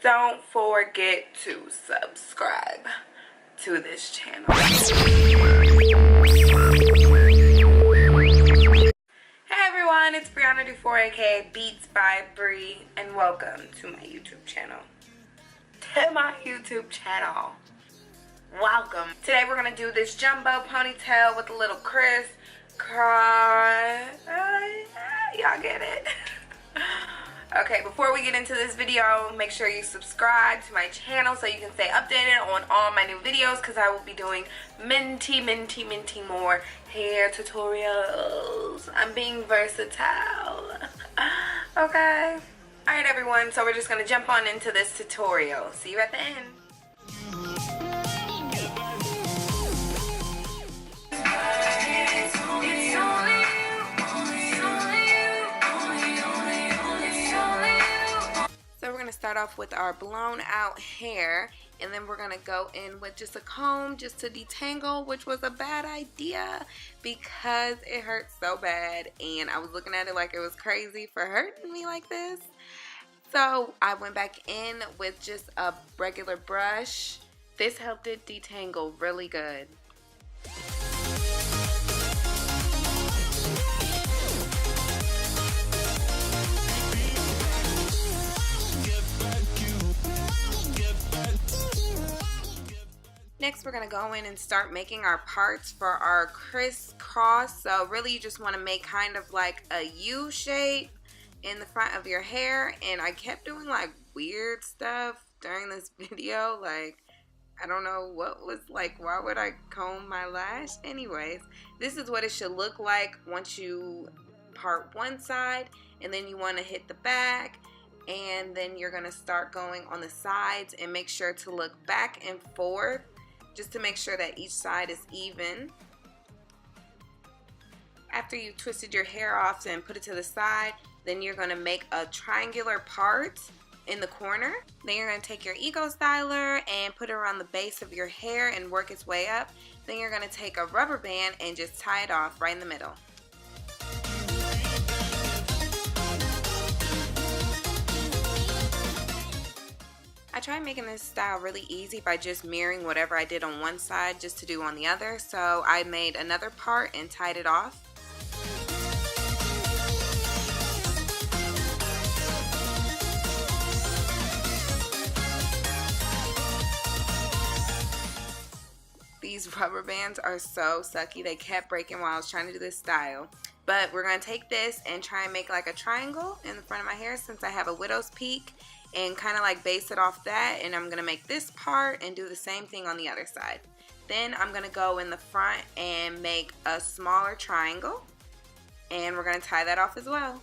don't forget to subscribe to this channel. Hey everyone, it's Brianna Dufour, aka Beatz by Bree, and welcome to my YouTube channel. Welcome. Today we're gonna do this jumbo ponytail with a little Criss-Cross. Y'all get it? Okay, before we get into this video, make sure you subscribe to my channel so you can stay updated on all my new videos, because I will be doing minty more hair tutorials. I'm being versatile. Okay. Alright everyone, so we're just going to jump on into this tutorial. See you at the end. Start off with our blown out hair, and then we're gonna go in with just a comb just to detangle, which was a bad idea because it hurt so bad, and I was looking at it like it was crazy for hurting me like this. So I went back in with just a regular brush. This helped it detangle really good. Next, we're going to go in and start making our parts for our Criss-Cross. So really you just want to make kind of like a U shape in the front of your hair. And I kept doing like weird stuff during this video. Like, I don't know what was like, why would I comb my lash? Anyways, this is what it should look like once you part one side. And then you want to hit the back. And then you're going to start going on the sides and make sure to look back and forth, just to make sure that each side is even. After you twisted your hair off and put it to the side, then you're going to make a triangular part in the corner. Then you're going to take your Ego Styler and put it around the base of your hair and work its way up. Then you're going to take a rubber band and just tie it off right in the middle. I tried making this style really easy by just mirroring whatever I did on one side just to do on the other. So I made another part and tied it off. These rubber bands are so sucky. They kept breaking while I was trying to do this style. But we're going to take this and try and make like a triangle in the front of my hair since I have a widow's peak, and kind of like base it off that, and I'm going to make this part and do the same thing on the other side. Then I'm going to go in the front and make a smaller triangle, and we're going to tie that off as well.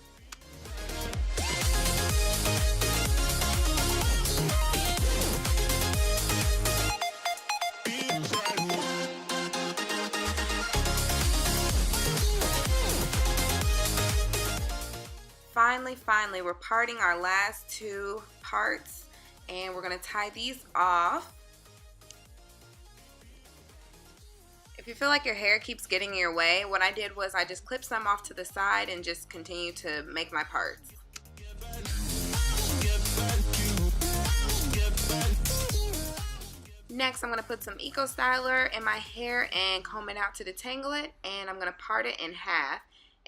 Finally, we're parting our last two parts, and we're going to tie these off. If you feel like your hair keeps getting in your way, what I did was I just clipped some off to the side and just continue to make my parts. Next, I'm going to put some Ego Styler in my hair and comb it out to detangle it, and I'm going to part it in half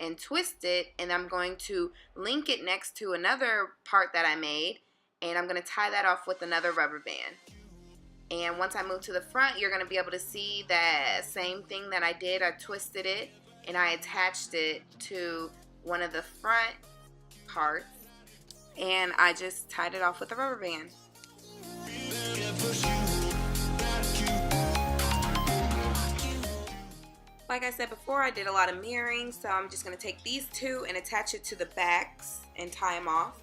and twist it, and I'm going to link it next to another part that I made, and I'm going to tie that off with another rubber band. And once I move to the front, you're going to be able to see that same thing that I did. I twisted it and I attached it to one of the front parts, and I just tied it off with a rubber band. Like I said before, I did a lot of mirroring, so I'm just going to take these two and attach it to the backs and tie them off.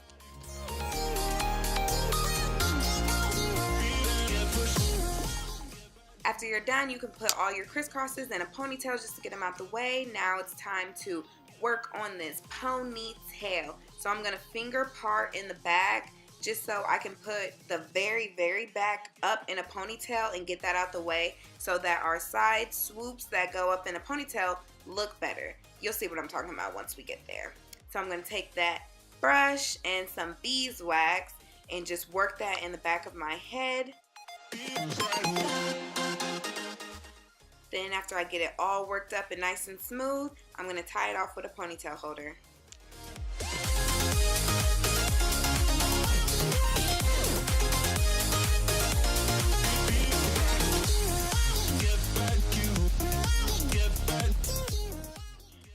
After you're done, you can put all your crisscrosses in a ponytail just to get them out the way. Now it's time to work on this ponytail. So I'm going to finger part in the back just so I can put the very back up in a ponytail and get that out the way so that our side swoops that go up in a ponytail look better. You'll see what I'm talking about once we get there. So I'm going to take that brush and some beeswax and just work that in the back of my head. Then after I get it all worked up and nice and smooth, I'm going to tie it off with a ponytail holder.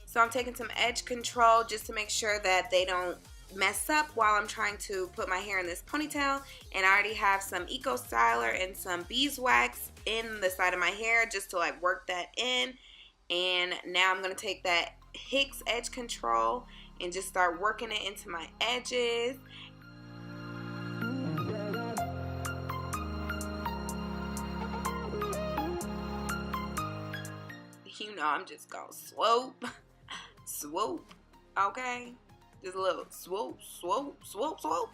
So I'm taking some edge control just to make sure that they don't mess up while I'm trying to put my hair in this ponytail. And I already have some Eco Styler and some beeswax in the side of my hair just to like work that in. And now I'm going to take that Hicks edge control and just start working it into my edges. You know, I'm just going to swoop. Swoop, okay? Just a little swoop, swoop, swoop, swoop.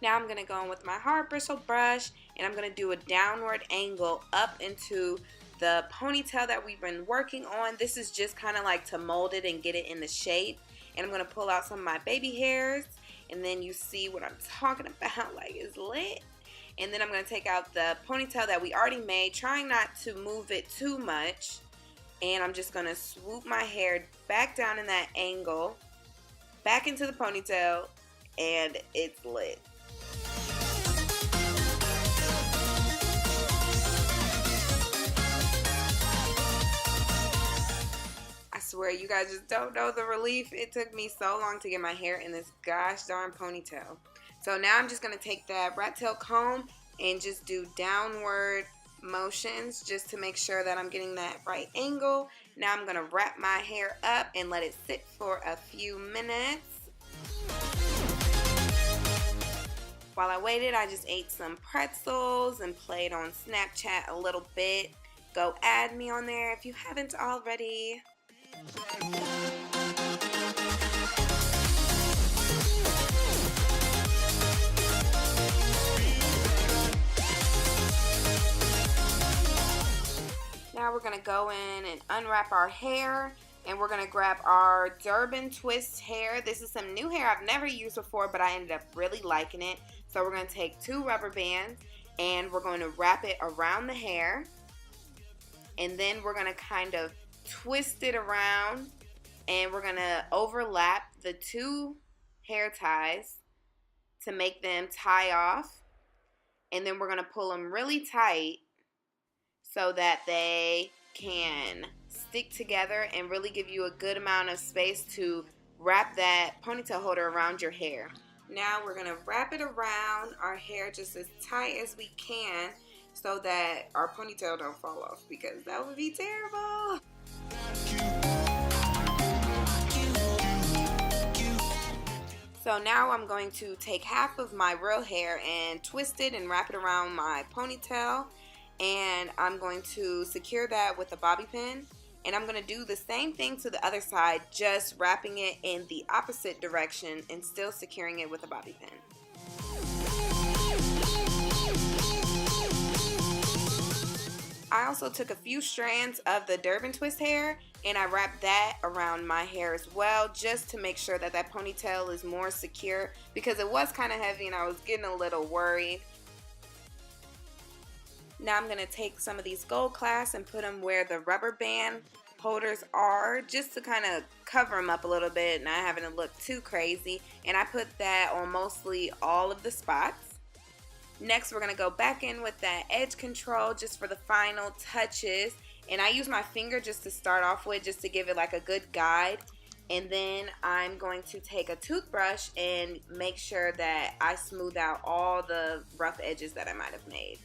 Now I'm going to go in with my hard bristle brush and I'm going to do a downward angle up into the ponytail that we've been working on. This is just kind of like to mold it and get it in the shape. And I'm going to pull out some of my baby hairs and then you see what I'm talking about, like it's lit. And then I'm going to take out the ponytail that we already made, trying not to move it too much. And I'm just going to swoop my hair back down in that angle, back into the ponytail, and it's lit. I swear you guys just don't know the relief. It took me so long to get my hair in this gosh darn ponytail. So now I'm just going to take that rat tail comb and just do downward motions just to make sure that I'm getting that right angle. Now I'm going to wrap my hair up and let it sit for a few minutes. While I waited, I just ate some pretzels and played on Snapchat a little bit. Go add me on there if you haven't already. Now we're going to go in and unwrap our hair and we're going to grab our Durban twist hair. This is some new hair I've never used before, but I ended up really liking it. So we're going to take 2 rubber bands and we're going to wrap it around the hair. And then we're going to kind of twist it around and we're going to overlap the 2 hair ties to make them tie off. And then we're going to pull them really tight so that they can stick together and really give you a good amount of space to wrap that ponytail holder around your hair. Now we're going to wrap it around our hair just as tight as we can so that our ponytail don't fall off, because that would be terrible. So now I'm going to take half of my real hair and twist it and wrap it around my ponytail. And I'm going to secure that with a bobby pin. And I'm going to do the same thing to the other side, just wrapping it in the opposite direction and still securing it with a bobby pin. I also took a few strands of the Durban twist hair and I wrapped that around my hair as well, just to make sure that that ponytail is more secure, because it was kind of heavy and I was getting a little worried. Now I'm going to take some of these gold clasps and put them where the rubber band holders are, just to kind of cover them up a little bit, not having it look too crazy. And I put that on mostly all of the spots. Next, we're going to go back in with that edge control just for the final touches. And I use my finger just to start off with, just to give it like a good guide. And then I'm going to take a toothbrush and make sure that I smooth out all the rough edges that I might have made.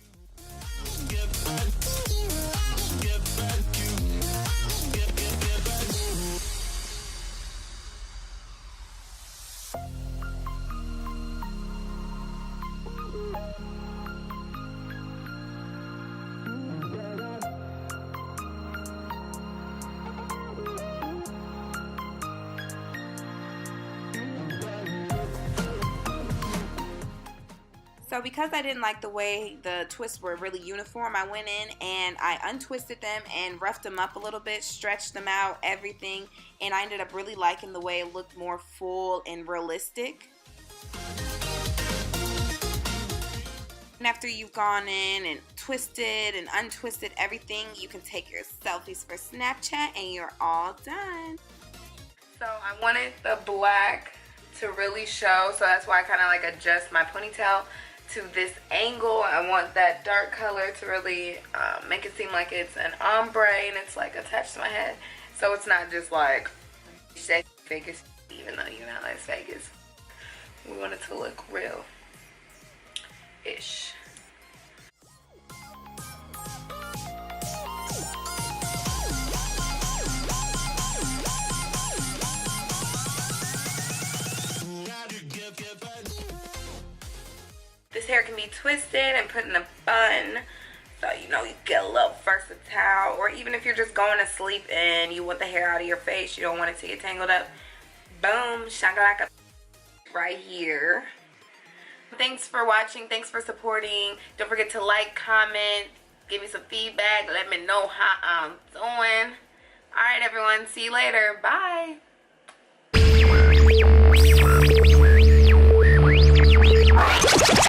So because I didn't like the way the twists were really uniform, I went in and I untwisted them and roughed them up a little bit, stretched them out, everything, and I ended up really liking the way it looked more full and realistic. After you've gone in and twisted and untwisted everything, you can take your selfies for Snapchat and you're all done. So I wanted the black to really show, so that's why I kind of like adjust my ponytail to this angle. I want that dark color to really make it seem like it's an ombre and it's like attached to my head, so it's not just like fake as, even though you're not as fake as. We want it to look real ish. This hair can be twisted and put in a bun, so you know you get a little versatile. Or even if you're just going to sleep and you want the hair out of your face, you don't want it to get tangled up, boom, shakalaka, right here. Thanks for watching. Thanks for supporting. Don't forget to like, comment, give me some feedback, let me know how I'm doing. Alright everyone, see you later. Bye.